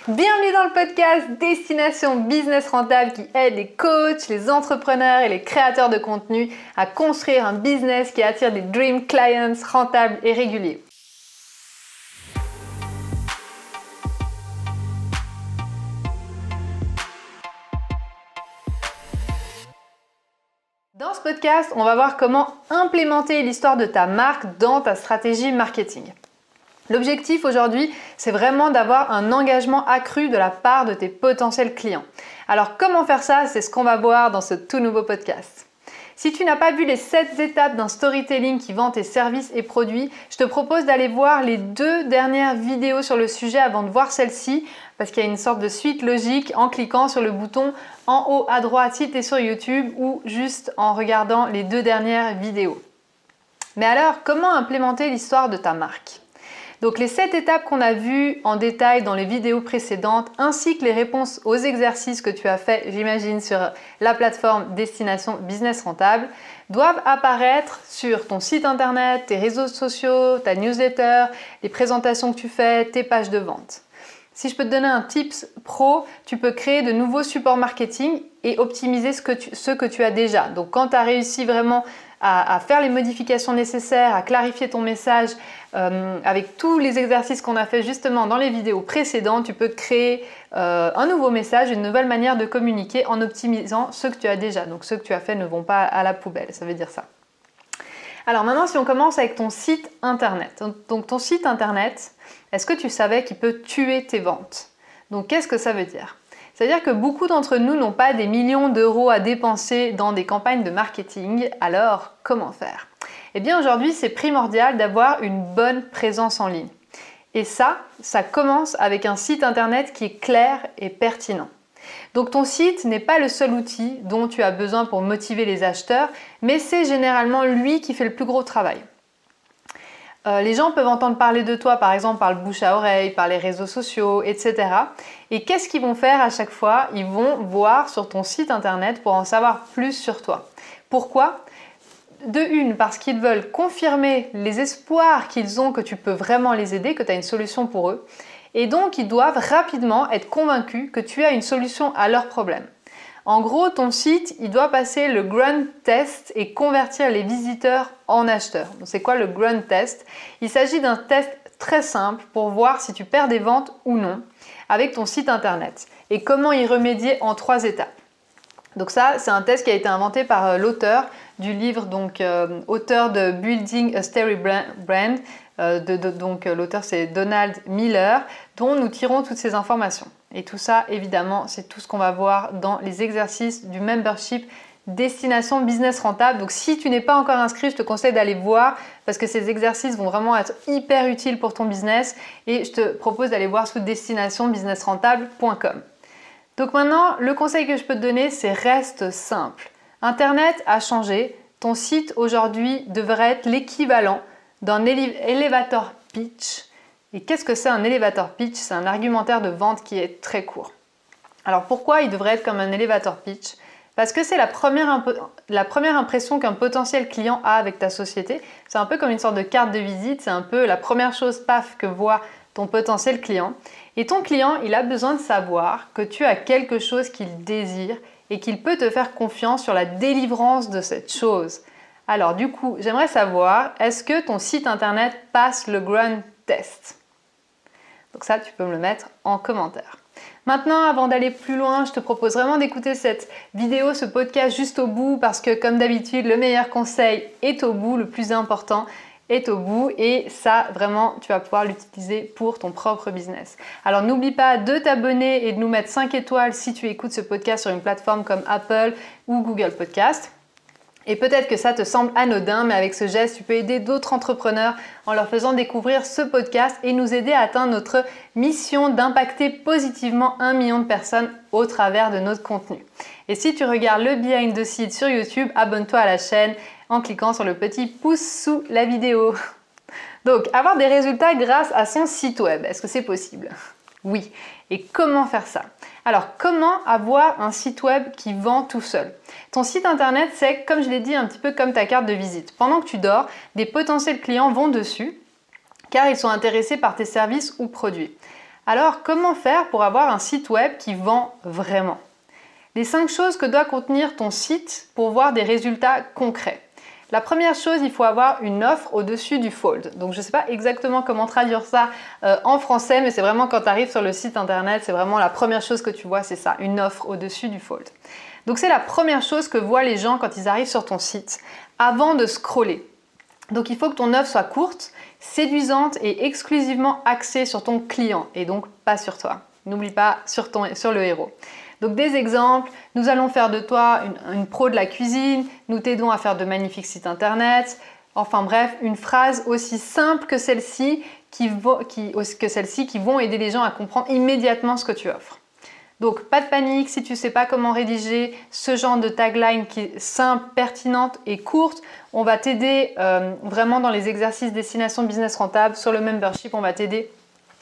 Bienvenue dans le podcast Destination Business Rentable qui aide les coachs, les entrepreneurs et les créateurs de contenu à construire un business qui attire des dream clients rentables et réguliers. Dans ce podcast, on va voir comment implémenter l'histoire de ta marque dans ta stratégie marketing. L'objectif aujourd'hui, c'est vraiment d'avoir un engagement accru de la part de tes potentiels clients. Alors comment faire ça? C'est ce qu'on va voir dans ce tout nouveau podcast. Si tu n'as pas vu les 7 étapes d'un storytelling qui vend tes services et produits, je te propose d'aller voir les 2 dernières vidéos sur le sujet avant de voir celle-ci, parce qu'il y a une sorte de suite logique en cliquant sur le bouton en haut à droite si tu es sur YouTube ou juste en regardant les 2 dernières vidéos. Mais alors, comment implémenter l'histoire de ta marque? Donc les 7 étapes qu'on a vues en détail dans les vidéos précédentes, ainsi que les réponses aux exercices que tu as fait, j'imagine, sur la plateforme Destination Business Rentable, doivent apparaître sur ton site internet, tes réseaux sociaux, ta newsletter, les présentations que tu fais, tes pages de vente. Si je peux te donner un tips pro, tu peux créer de nouveaux supports marketing et optimiser ce que tu as déjà. Donc quand tu as réussi vraiment à faire les modifications nécessaires, à clarifier ton message avec tous les exercices qu'on a fait justement dans les vidéos précédentes, tu peux créer un nouveau message, une nouvelle manière de communiquer en optimisant ce que tu as déjà. Donc ceux que tu as fait ne vont pas à la poubelle, ça veut dire ça. Alors maintenant, si on commence avec ton site internet. Donc ton site internet, est-ce que tu savais qu'il peut tuer tes ventes? Donc qu'est-ce que ça veut dire? C'est-à-dire que beaucoup d'entre nous n'ont pas des millions d'euros à dépenser dans des campagnes de marketing, alors comment faire? Eh bien aujourd'hui, c'est primordial d'avoir une bonne présence en ligne. Et ça commence avec un site internet qui est clair et pertinent. Donc ton site n'est pas le seul outil dont tu as besoin pour motiver les acheteurs, mais c'est généralement lui qui fait le plus gros travail. Les gens peuvent entendre parler de toi, par exemple, par le bouche à oreille, par les réseaux sociaux, etc. Et qu'est-ce qu'ils vont faire à chaque fois? Ils vont voir sur ton site internet pour en savoir plus sur toi. Pourquoi? De une, parce qu'ils veulent confirmer les espoirs qu'ils ont que tu peux vraiment les aider, que tu as une solution pour eux. Et donc, ils doivent rapidement être convaincus que tu as une solution à leurs problèmes. En gros, ton site, il doit passer le grunt test et convertir les visiteurs en acheteurs. Donc, c'est quoi le grunt test? Il s'agit d'un test très simple pour voir si tu perds des ventes ou non avec ton site internet et comment y remédier en 3 étapes. Donc ça, c'est un test qui a été inventé par l'auteur du livre, donc auteur de Building a Stereo Brand. Donc l'auteur c'est Donald Miller, dont nous tirons toutes ces informations. Et tout ça, évidemment, c'est tout ce qu'on va voir dans les exercices du membership Destination Business Rentable. Donc si tu n'es pas encore inscrit, je te conseille d'aller voir parce que ces exercices vont vraiment être hyper utiles pour ton business et je te propose d'aller voir sous destinationbusinessrentable.com. Donc maintenant, le conseil que je peux te donner, c'est reste simple. Internet a changé. Ton site aujourd'hui devrait être l'équivalent d'un elevator pitch. Et qu'est-ce que c'est un elevator pitch? C'est un argumentaire de vente qui est très court. Alors pourquoi il devrait être comme un elevator pitch? Parce que c'est la première impression qu'un potentiel client a avec ta société. C'est un peu comme une sorte de carte de visite. C'est un peu la première chose, paf, que voit ton potentiel client. Et ton client, il a besoin de savoir que tu as quelque chose qu'il désire et qu'il peut te faire confiance sur la délivrance de cette chose. Alors du coup, j'aimerais savoir, est-ce que ton site internet passe le grunt test? Donc ça, tu peux me le mettre en commentaire. Maintenant, avant d'aller plus loin, je te propose vraiment d'écouter cette vidéo, ce podcast juste au bout parce que comme d'habitude, le meilleur conseil est au bout, le plus important est au bout et ça, vraiment, tu vas pouvoir l'utiliser pour ton propre business. Alors n'oublie pas de t'abonner et de nous mettre 5 étoiles si tu écoutes ce podcast sur une plateforme comme Apple ou Google Podcast. Et peut-être que ça te semble anodin, mais avec ce geste, tu peux aider d'autres entrepreneurs en leur faisant découvrir ce podcast et nous aider à atteindre notre mission d'impacter positivement 1 million de personnes au travers de notre contenu. Et si tu regardes le Behind the Scenes sur YouTube, abonne-toi à la chaîne en cliquant sur le petit pouce sous la vidéo. Donc, avoir des résultats grâce à son site web, est-ce que c'est possible? Oui. Et comment faire ça? Alors, comment avoir un site web qui vend tout seul? Ton site internet, c'est, comme je l'ai dit, un petit peu comme ta carte de visite. Pendant que tu dors, des potentiels clients vont dessus car ils sont intéressés par tes services ou produits. Alors, comment faire pour avoir un site web qui vend vraiment? Les 5 choses que doit contenir ton site pour voir des résultats concrets. La première chose, il faut avoir une offre au-dessus du fold. Donc je ne sais pas exactement comment traduire ça en français, mais c'est vraiment quand tu arrives sur le site internet, c'est vraiment la première chose que tu vois, c'est ça, une offre au-dessus du fold. Donc c'est la première chose que voient les gens quand ils arrivent sur ton site, avant de scroller. Donc il faut que ton offre soit courte, séduisante et exclusivement axée sur ton client et donc pas sur toi. N'oublie pas sur le héros. Donc des exemples, nous allons faire de toi une pro de la cuisine, nous t'aidons à faire de magnifiques sites internet, enfin bref, une phrase aussi simple que celle-ci qui vont aider les gens à comprendre immédiatement ce que tu offres. Donc pas de panique, si tu ne sais pas comment rédiger ce genre de tagline qui est simple, pertinente et courte, on va t'aider vraiment dans les exercices destination business rentable, sur le membership, on va t'aider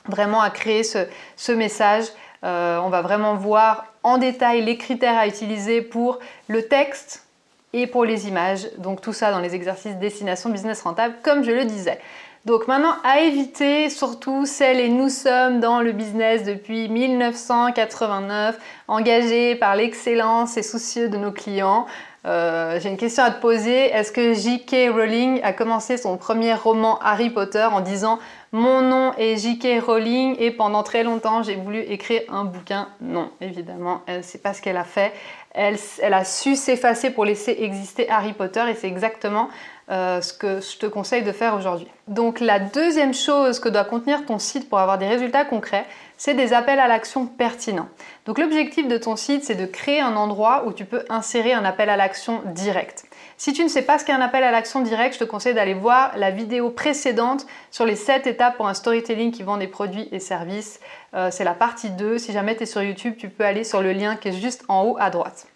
vraiment à créer ce message. On va vraiment voir en détail les critères à utiliser pour le texte et pour les images. Donc tout ça dans les exercices destination business rentable, comme je le disais. Donc maintenant, à éviter, surtout celles et nous sommes dans le business depuis 1989, engagés par l'excellence et soucieux de nos clients. J'ai une question à te poser. Est-ce que J.K. Rowling a commencé son premier roman Harry Potter en disant « Mon nom est J.K. Rowling et pendant très longtemps j'ai voulu écrire un bouquin ». Non, évidemment, c'est pas ce qu'elle a fait. Elle a su s'effacer pour laisser exister Harry Potter et c'est exactement ce que je te conseille de faire aujourd'hui. Donc la deuxième chose que doit contenir ton site pour avoir des résultats concrets, c'est des appels à l'action pertinents. Donc l'objectif de ton site, c'est de créer un endroit où tu peux insérer un appel à l'action direct. Si tu ne sais pas ce qu'est un appel à l'action direct, je te conseille d'aller voir la vidéo précédente sur les 7 étapes pour un storytelling qui vend des produits et services. C'est la partie 2. Si jamais tu es sur YouTube, tu peux aller sur le lien qui est juste en haut à droite.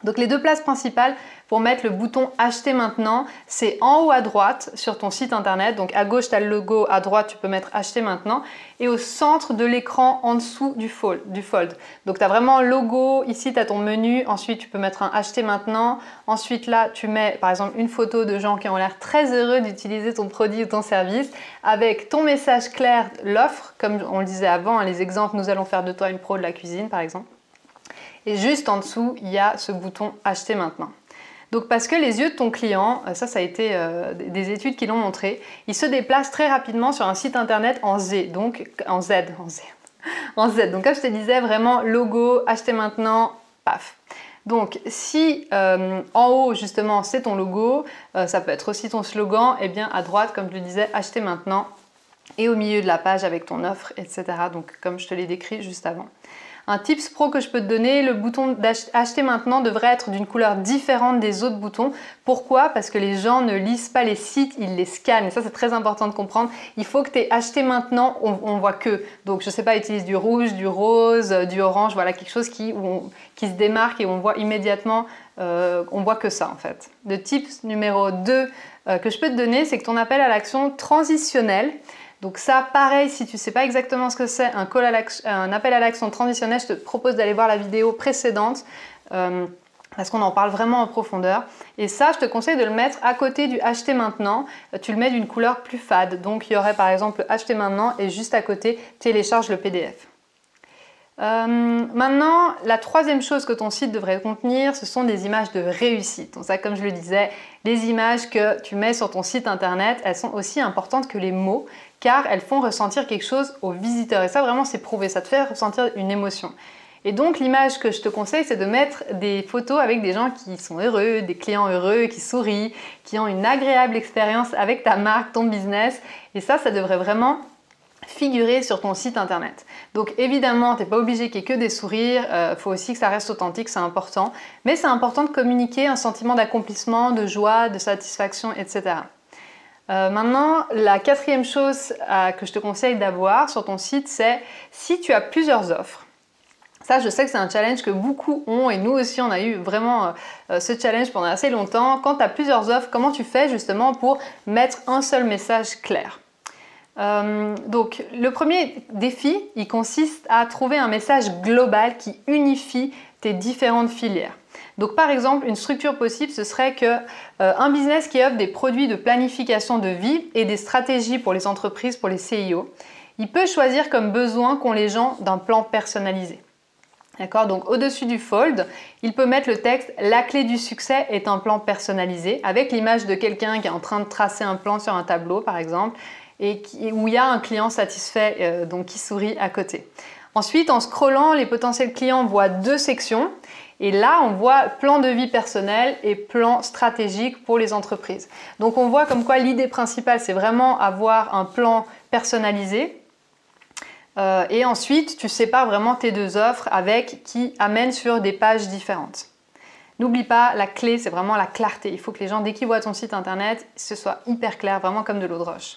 Donc les 2 places principales pour mettre le bouton acheter maintenant, c'est en haut à droite sur ton site internet. Donc à gauche tu as le logo, à droite tu peux mettre acheter maintenant et au centre de l'écran en dessous du fold. Donc tu as vraiment le logo, ici tu as ton menu, ensuite tu peux mettre un acheter maintenant. Ensuite là tu mets par exemple une photo de gens qui ont l'air très heureux d'utiliser ton produit ou ton service avec ton message clair, l'offre, comme on le disait avant, les exemples, nous allons faire de toi une pro de la cuisine par exemple. Et juste en dessous, il y a ce bouton « Acheter maintenant ». Donc parce que les yeux de ton client, ça a été des études qui l'ont montré, ils se déplacent très rapidement sur un site internet en Z, donc en Z. Donc comme je te disais, vraiment logo, acheter maintenant, paf. Donc si en haut justement c'est ton logo, ça peut être aussi ton slogan, et bien à droite, comme je le disais, acheter maintenant, et au milieu de la page avec ton offre, etc. Donc comme je te l'ai décrit juste avant. Un tips pro que je peux te donner, le bouton d'acheter maintenant devrait être d'une couleur différente des autres boutons. Pourquoi? Parce que les gens ne lisent pas les sites, ils les scannent. Et ça, c'est très important de comprendre. Il faut que tu aies acheté maintenant, on voit que. Donc, je sais pas, utilise du rouge, du rose, du orange, voilà, quelque chose qui se démarque et on voit immédiatement, on voit que ça en fait. Le tips numéro 2 que je peux te donner, c'est que ton appel à l'action transitionnel. Donc ça, pareil, si tu ne sais pas exactement ce que c'est, un appel à l'action transitionnel, je te propose d'aller voir la vidéo précédente parce qu'on en parle vraiment en profondeur. Et ça, je te conseille de le mettre à côté du acheter maintenant. Tu le mets d'une couleur plus fade. Donc il y aurait par exemple acheter maintenant et juste à côté, télécharge le PDF. Maintenant, la troisième chose que ton site devrait contenir, ce sont des images de réussite. Donc ça, comme je le disais, les images que tu mets sur ton site internet, elles sont aussi importantes que les mots, car elles font ressentir quelque chose aux visiteurs. Et ça, vraiment, c'est prouvé, ça te fait ressentir une émotion. Et donc, l'image que je te conseille, c'est de mettre des photos avec des gens qui sont heureux, des clients heureux, qui sourient, qui ont une agréable expérience avec ta marque, ton business. Et ça devrait vraiment figurer sur ton site internet. Donc évidemment, tu n'es pas obligé qu'il n'y ait que des sourires, faut aussi que ça reste authentique, c'est important. Mais c'est important de communiquer un sentiment d'accomplissement, de joie, de satisfaction, etc. Maintenant, la quatrième chose que je te conseille d'avoir sur ton site, c'est si tu as plusieurs offres. Ça, je sais que c'est un challenge que beaucoup ont et nous aussi, on a eu vraiment ce challenge pendant assez longtemps. Quand tu as plusieurs offres, comment tu fais justement pour mettre un seul message clair ? Donc le premier défi, il consiste à trouver un message global qui unifie tes différentes filières. Donc par exemple, une structure possible, ce serait un business qui offre des produits de planification de vie et des stratégies pour les entreprises, pour les CIO. il peut choisir comme besoin qu'ont les gens d'un plan personnalisé. D'accord? Donc au-dessus du fold, il peut mettre le texte « La clé du succès est un plan personnalisé » avec l'image de quelqu'un qui est en train de tracer un plan sur un tableau par exemple et où il y a un client satisfait donc qui sourit à côté. Ensuite, en scrollant, les potentiels clients voient 2 sections et là, on voit plan de vie personnel et plan stratégique pour les entreprises. Donc on voit comme quoi l'idée principale, c'est vraiment avoir un plan personnalisé. Et ensuite, tu sépares vraiment tes 2 offres qui amènent sur des pages différentes. N'oublie pas, la clé, c'est vraiment la clarté. Il faut que les gens, dès qu'ils voient ton site internet, ce soit hyper clair, vraiment comme de l'eau de roche.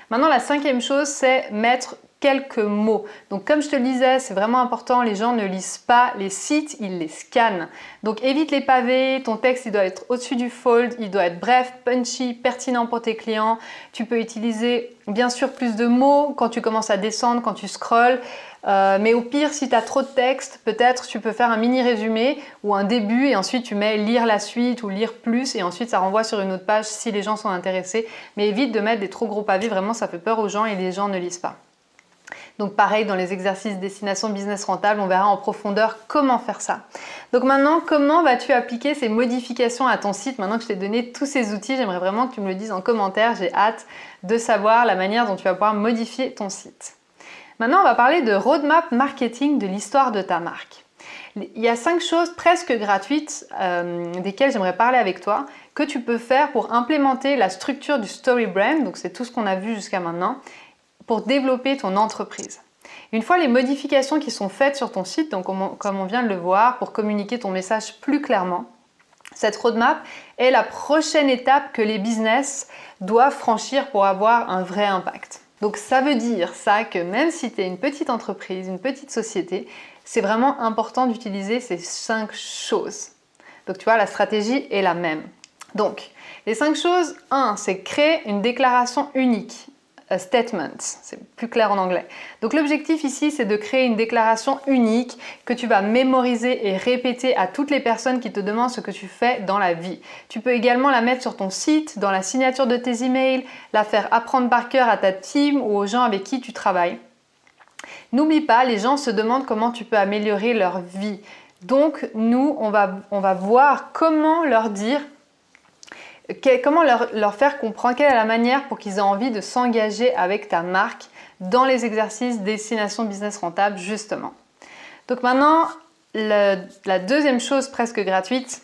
Maintenant, la 5e chose, c'est mettre quelques mots. Donc comme je te le disais, c'est vraiment important, les gens ne lisent pas les sites, ils les scannent. Donc évite les pavés, ton texte il doit être au-dessus du fold, il doit être bref, punchy, pertinent pour tes clients. Tu peux utiliser bien sûr plus de mots quand tu commences à descendre, quand tu scrolles. Mais au pire, si tu as trop de texte, peut-être tu peux faire un mini résumé ou un début et ensuite tu mets lire la suite ou lire plus et ensuite ça renvoie sur une autre page si les gens sont intéressés. Mais évite de mettre des trop gros pavés, vraiment ça fait peur aux gens et les gens ne lisent pas. Donc pareil, dans les exercices destination business rentable, on verra en profondeur comment faire ça. Donc maintenant, comment vas-tu appliquer ces modifications à ton site? Maintenant que je t'ai donné tous ces outils, j'aimerais vraiment que tu me le dises en commentaire. J'ai hâte de savoir la manière dont tu vas pouvoir modifier ton site. Maintenant, on va parler de roadmap marketing de l'histoire de ta marque. Il y a 5 choses presque gratuites desquelles j'aimerais parler avec toi que tu peux faire pour implémenter la structure du story brand, donc c'est tout ce qu'on a vu jusqu'à maintenant, pour développer ton entreprise. Une fois les modifications qui sont faites sur ton site, donc comme on vient de le voir, pour communiquer ton message plus clairement, cette roadmap est la prochaine étape que les business doivent franchir pour avoir un vrai impact. Donc ça veut dire ça que même si tu es une petite entreprise, une petite société, c'est vraiment important d'utiliser ces 5 choses. Donc tu vois, la stratégie est la même. Donc, les 5 choses, 1, c'est créer une déclaration unique. A statement, c'est plus clair en anglais. Donc l'objectif ici, c'est de créer une déclaration unique que tu vas mémoriser et répéter à toutes les personnes qui te demandent ce que tu fais dans la vie. Tu peux également la mettre sur ton site, dans la signature de tes emails, la faire apprendre par cœur à ta team ou aux gens avec qui tu travailles. N'oublie pas, les gens se demandent comment tu peux améliorer leur vie. Donc nous, on va voir comment leur dire, comment leur faire comprendre quelle est la manière pour qu'ils aient envie de s'engager avec ta marque dans les exercices destination business rentable justement. Donc maintenant, la 2e chose presque gratuite,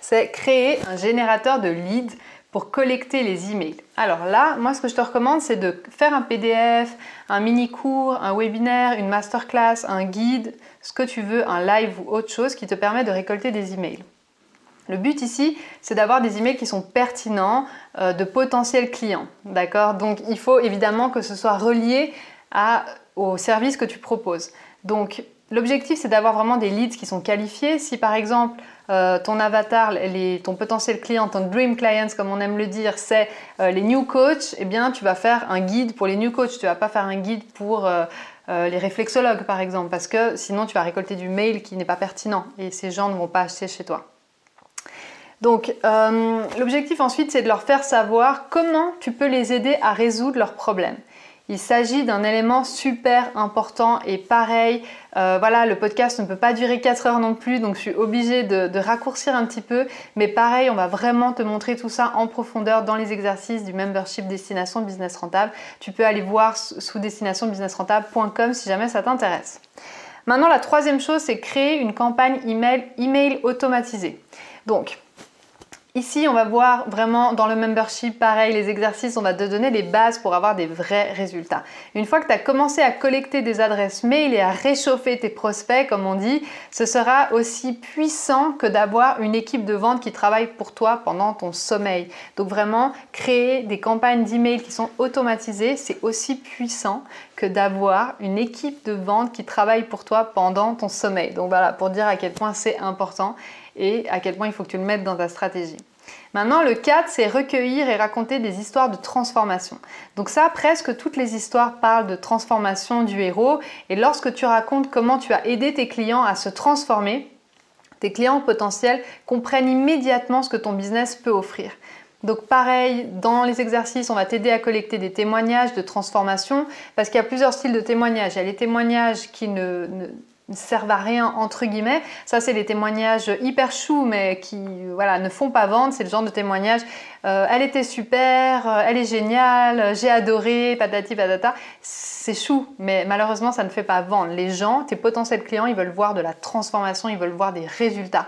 c'est créer un générateur de leads pour collecter les emails. Alors là, moi ce que je te recommande, c'est de faire un PDF, un mini-cours, un webinaire, une masterclass, un guide, ce que tu veux, un live ou autre chose qui te permet de récolter des emails. Le but ici, c'est d'avoir des emails qui sont pertinents, de potentiels clients. D'accord? Donc, il faut évidemment que ce soit relié au service que tu proposes. Donc, l'objectif, c'est d'avoir vraiment des leads qui sont qualifiés. Si par exemple, ton avatar, ton potentiel client, ton dream clients, comme on aime le dire, c'est les new coachs, eh bien, tu vas faire un guide pour les new coachs. Tu ne vas pas faire un guide pour les réflexologues, par exemple, parce que sinon, tu vas récolter du mail qui n'est pas pertinent et ces gens ne vont pas acheter chez toi. Donc, l'objectif ensuite, c'est de leur faire savoir comment tu peux les aider à résoudre leurs problèmes. Il s'agit d'un élément super important et pareil, voilà, le podcast ne peut pas durer 4 heures non plus, donc je suis obligée de raccourcir un petit peu. Mais pareil, on va vraiment te montrer tout ça en profondeur dans les exercices du membership Destination Business Rentable. Tu peux aller voir sous destinationbusinessrentable.com si jamais ça t'intéresse. Maintenant, la 3e chose, c'est créer une campagne email automatisée. Donc, ici, on va voir vraiment dans le membership, pareil, les exercices, on va te donner les bases pour avoir des vrais résultats. Une fois que tu as commencé à collecter des adresses mail et à réchauffer tes prospects, comme on dit, ce sera aussi puissant que d'avoir une équipe de vente qui travaille pour toi pendant ton sommeil. Donc vraiment, créer des campagnes d'email qui sont automatisées, c'est aussi puissant que d'avoir une équipe de vente qui travaille pour toi pendant ton sommeil. Donc voilà, pour dire à quel point c'est important et à quel point il faut que tu le mettes dans ta stratégie. Maintenant, le 4, c'est recueillir et raconter des histoires de transformation. Donc ça, presque toutes les histoires parlent de transformation du héros. Et lorsque tu racontes comment tu as aidé tes clients à se transformer, tes clients potentiels comprennent immédiatement ce que ton business peut offrir. Donc pareil, dans les exercices, on va t'aider à collecter des témoignages de transformation parce qu'il y a plusieurs styles de témoignages. Il y a les témoignages qui ne servent à rien entre guillemets. Ça, c'est les témoignages hyper choux mais qui voilà, ne font pas vendre. C'est le genre de témoignage elle était super, elle est géniale, j'ai adoré, patati patata. C'est chou, mais malheureusement, ça ne fait pas vendre. Les gens, tes potentiels clients, ils veulent voir de la transformation, ils veulent voir des résultats.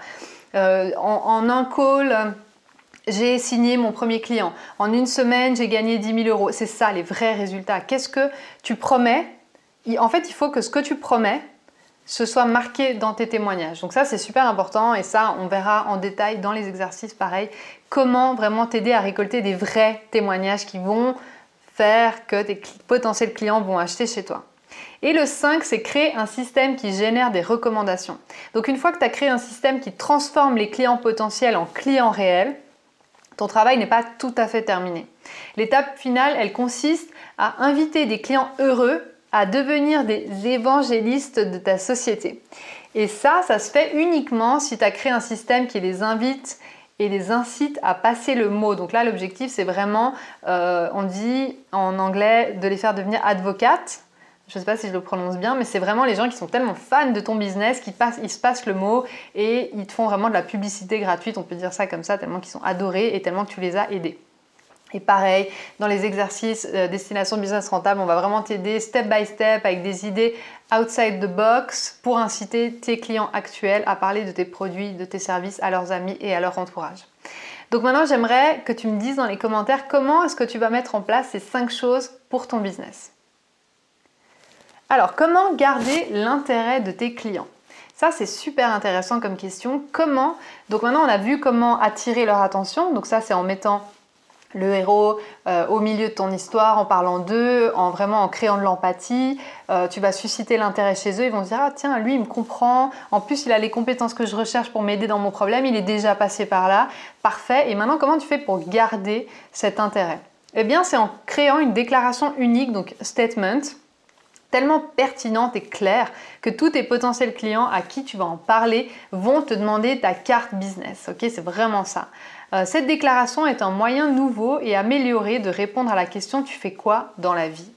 En un call, j'ai signé mon premier client. En une semaine, j'ai gagné 10 000 euros. C'est ça, les vrais résultats. Qu'est-ce que tu promets? En fait, il faut que ce que tu promets, ce soit marqué dans tes témoignages. Donc ça, c'est super important et ça, on verra en détail dans les exercices pareil, comment vraiment t'aider à récolter des vrais témoignages qui vont faire que tes potentiels clients vont acheter chez toi. Et le 5, c'est créer un système qui génère des recommandations. Donc une fois que tu as créé un système qui transforme les clients potentiels en clients réels, ton travail n'est pas tout à fait terminé. L'étape finale, elle consiste à inviter des clients heureux à devenir des évangélistes de ta société. Et ça se fait uniquement si tu as créé un système qui les invite et les incite à passer le mot. Donc là, l'objectif, c'est vraiment, on dit en anglais, de les faire devenir advocates. Je ne sais pas si je le prononce bien, mais c'est vraiment les gens qui sont tellement fans de ton business qu'ils se passent le mot et ils te font vraiment de la publicité gratuite, on peut dire ça comme ça, tellement qu'ils sont adorés et tellement que tu les as aidés. Et pareil, dans les exercices destination business rentable, on va vraiment t'aider step by step avec des idées outside the box pour inciter tes clients actuels à parler de tes produits, de tes services à leurs amis et à leur entourage. Donc maintenant, j'aimerais que tu me dises dans les commentaires comment est-ce que tu vas mettre en place ces 5 choses pour ton business. Alors, comment garder l'intérêt de tes clients? Ça, c'est super intéressant comme question. Comment? Donc maintenant, on a vu comment attirer leur attention. Donc ça, c'est en mettant le héros au milieu de ton histoire, en parlant d'eux, en créant de l'empathie. Tu vas susciter l'intérêt chez eux. Ils vont se dire « Ah tiens, lui, il me comprend. En plus, il a les compétences que je recherche pour m'aider dans mon problème. Il est déjà passé par là. Parfait. » Et maintenant, comment tu fais pour garder cet intérêt? Eh bien, c'est en créant une déclaration unique, donc statement, tellement pertinente et claire que tous tes potentiels clients à qui tu vas en parler vont te demander ta carte business. Ok, c'est vraiment ça. Cette déclaration est un moyen nouveau et amélioré de répondre à la question « Tu fais quoi dans la vie ?»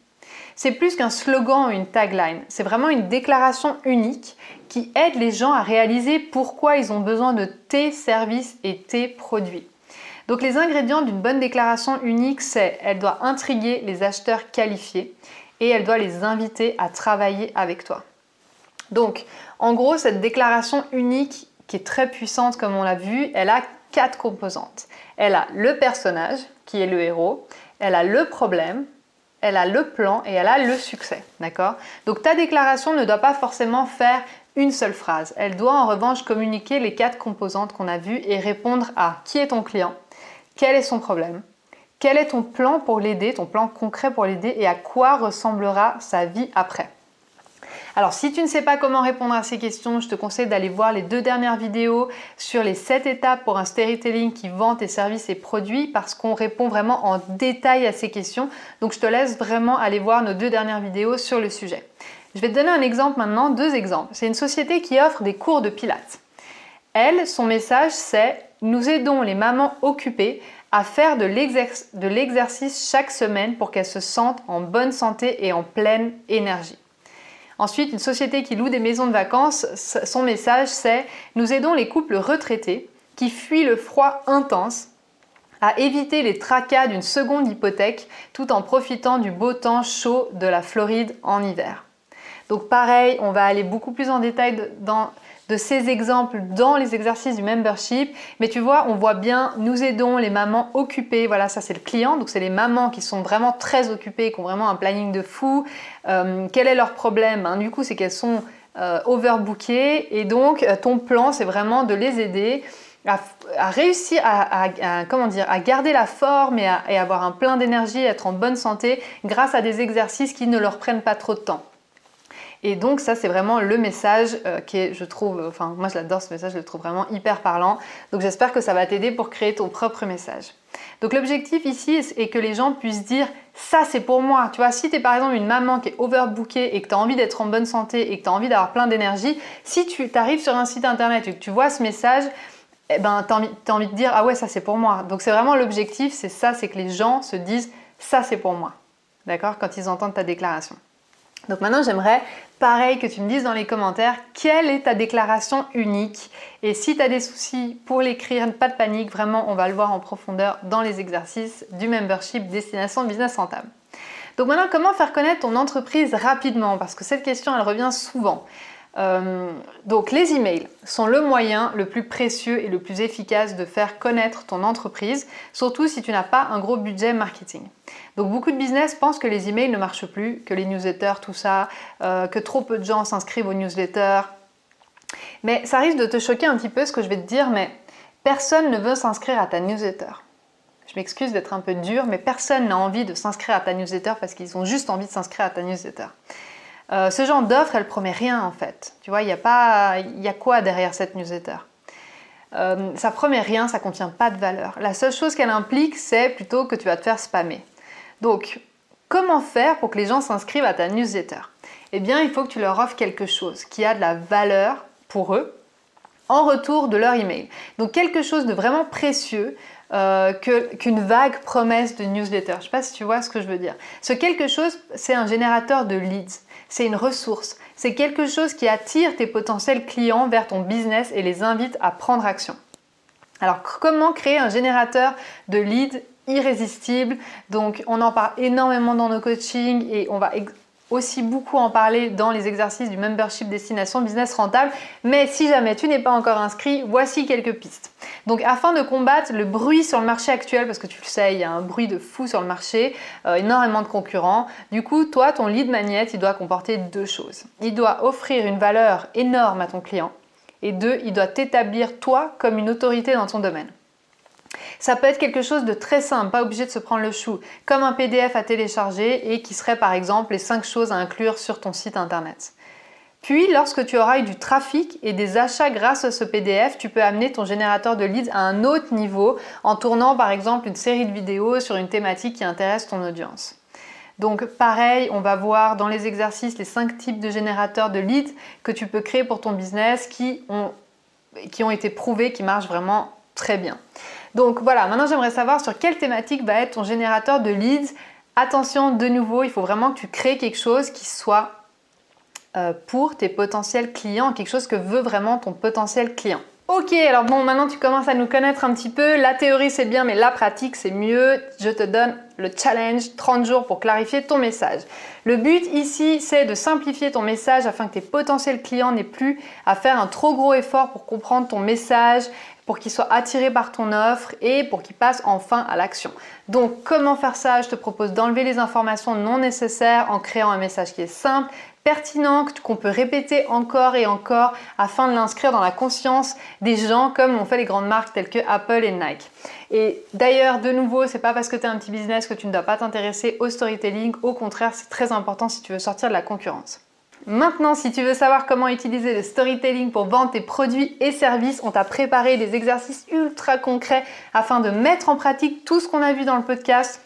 C'est plus qu'un slogan ou une tagline. C'est vraiment une déclaration unique qui aide les gens à réaliser pourquoi ils ont besoin de tes services et tes produits. Donc les ingrédients d'une bonne déclaration unique, c'est elle doit intriguer les acheteurs qualifiés et elle doit les inviter à travailler avec toi. Donc, en gros, cette déclaration unique qui est très puissante comme on l'a vu, elle a 4 composantes. Elle a le personnage, qui est le héros, elle a le problème, elle a le plan et elle a le succès. D'accord? Donc ta déclaration ne doit pas forcément faire une seule phrase. Elle doit en revanche communiquer les 4 composantes qu'on a vues et répondre à qui est ton client, quel est son problème, quel est ton plan pour l'aider, ton plan concret pour l'aider et à quoi ressemblera sa vie après. Alors si tu ne sais pas comment répondre à ces questions, je te conseille d'aller voir les 2 dernières vidéos sur les 7 étapes pour un storytelling qui vend tes services et produits parce qu'on répond vraiment en détail à ces questions. Donc je te laisse vraiment aller voir nos 2 dernières vidéos sur le sujet. Je vais te donner un exemple maintenant, 2 exemples. C'est une société qui offre des cours de pilates. Elle, son message c'est « Nous aidons les mamans occupées à faire de l'exercice chaque semaine pour qu'elles se sentent en bonne santé et en pleine énergie ». Ensuite, une société qui loue des maisons de vacances, son message c'est « Nous aidons les couples retraités qui fuient le froid intense à éviter les tracas d'une seconde hypothèque tout en profitant du beau temps chaud de la Floride en hiver. » Donc pareil, on va aller beaucoup plus en détail de ces exemples dans les exercices du membership. Mais tu vois, on voit bien, nous aidons les mamans occupées. Voilà, ça c'est le client. Donc c'est les mamans qui sont vraiment très occupées, qui ont vraiment un planning de fou. Quel est leur problème? Du coup, c'est qu'elles sont overbookées. Et donc, ton plan, c'est vraiment de les aider à réussir à garder la forme et avoir un plein d'énergie, être en bonne santé grâce à des exercices qui ne leur prennent pas trop de temps. Et donc ça c'est vraiment le message qui est, je trouve, enfin moi je l'adore ce message, je le trouve vraiment hyper parlant. Donc j'espère que ça va t'aider pour créer ton propre message. Donc l'objectif ici est que les gens puissent dire ça c'est pour moi. Tu vois, si tu es par exemple une maman qui est overbookée et que tu as envie d'être en bonne santé et que tu as envie d'avoir plein d'énergie, si tu arrives sur un site internet et que tu vois ce message, eh ben, t'as envie de dire « Ah ouais, ça c'est pour moi ». Donc c'est vraiment l'objectif, c'est ça, c'est que les gens se disent « Ça c'est pour moi ». D'accord? Quand ils entendent ta déclaration. Donc maintenant, j'aimerais, pareil, que tu me dises dans les commentaires quelle est ta déclaration unique. Et si tu as des soucis pour l'écrire, pas de panique, vraiment, on va le voir en profondeur dans les exercices du membership Destination Business Rentable. Donc maintenant, comment faire connaître ton entreprise rapidement? Parce que cette question, elle revient souvent. Donc les emails sont le moyen le plus précieux et le plus efficace de faire connaître ton entreprise, surtout si tu n'as pas un gros budget marketing. Donc beaucoup de business pensent que les emails ne marchent plus, que les newsletters, tout ça, que trop peu de gens s'inscrivent aux newsletters. Mais ça risque de te choquer un petit peu ce que je vais te dire, mais personne ne veut s'inscrire à ta newsletter. Je m'excuse d'être un peu dure, mais personne n'a envie de s'inscrire à ta newsletter parce qu'ils ont juste envie de s'inscrire à ta newsletter. Ce genre d'offre, elle promet rien en fait. Tu vois, il y a quoi derrière cette newsletter? Ça promet rien, ça contient pas de valeur. La seule chose qu'elle implique, c'est plutôt que tu vas te faire spammer. Donc, comment faire pour que les gens s'inscrivent à ta newsletter? Eh bien, il faut que tu leur offres quelque chose qui a de la valeur pour eux en retour de leur email. Donc, quelque chose de vraiment précieux qu'une vague promesse de newsletter. Je ne sais pas si tu vois ce que je veux dire. Ce quelque chose, c'est un générateur de leads. C'est une ressource. C'est quelque chose qui attire tes potentiels clients vers ton business et les invite à prendre action. Alors, comment créer un générateur de leads irrésistible? Donc, on en parle énormément dans nos coachings et on va aussi beaucoup en parler dans les exercices du membership Destination Business Rentable. Mais si jamais tu n'es pas encore inscrit, voici quelques pistes. Donc afin de combattre le bruit sur le marché actuel, parce que tu le sais, il y a un bruit de fou sur le marché, énormément de concurrents. Du coup, toi, ton lead magnet, il doit comporter deux choses. Il doit offrir une valeur énorme à ton client. Et deux, il doit t'établir toi comme une autorité dans ton domaine. Ça peut être quelque chose de très simple, pas obligé de se prendre le chou, comme un PDF à télécharger et qui serait par exemple les 5 choses à inclure sur ton site internet. Puis, lorsque tu auras eu du trafic et des achats grâce à ce PDF, tu peux amener ton générateur de leads à un autre niveau en tournant par exemple une série de vidéos sur une thématique qui intéresse ton audience. Donc pareil, on va voir dans les exercices les 5 types de générateurs de leads que tu peux créer pour ton business qui ont été prouvés, qui marchent vraiment très bien. Donc voilà, maintenant j'aimerais savoir sur quelle thématique va être ton générateur de leads. Attention, de nouveau, il faut vraiment que tu crées quelque chose qui soit pour tes potentiels clients, quelque chose que veut vraiment ton potentiel client. Ok, alors bon, maintenant tu commences à nous connaître un petit peu. La théorie c'est bien, mais la pratique c'est mieux. Je te donne le challenge 30 jours pour clarifier ton message. Le but ici, c'est de simplifier ton message afin que tes potentiels clients n'aient plus à faire un trop gros effort pour comprendre ton message, pour qu'ils soient attirés par ton offre et pour qu'ils passent enfin à l'action. Donc, comment faire ça? Je te propose d'enlever les informations non nécessaires en créant un message qui est simple, pertinent, qu'on peut répéter encore et encore afin de l'inscrire dans la conscience des gens comme l'ont fait les grandes marques telles que Apple et Nike. Et d'ailleurs, de nouveau, c'est pas parce que tu as un petit business que tu ne dois pas t'intéresser au storytelling. Au contraire, c'est très important si tu veux sortir de la concurrence. Maintenant, si tu veux savoir comment utiliser le storytelling pour vendre tes produits et services, on t'a préparé des exercices ultra concrets afin de mettre en pratique tout ce qu'on a vu dans le podcast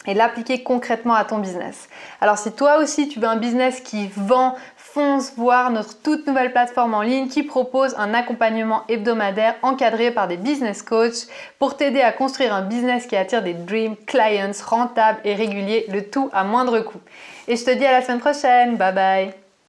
et l'appliquer concrètement à ton business. Alors si toi aussi tu veux un business qui vend, fonce voir notre toute nouvelle plateforme en ligne qui propose un accompagnement hebdomadaire encadré par des business coachs pour t'aider à construire un business qui attire des dream clients rentables et réguliers, le tout à moindre coût. Et je te dis à la semaine prochaine, bye bye!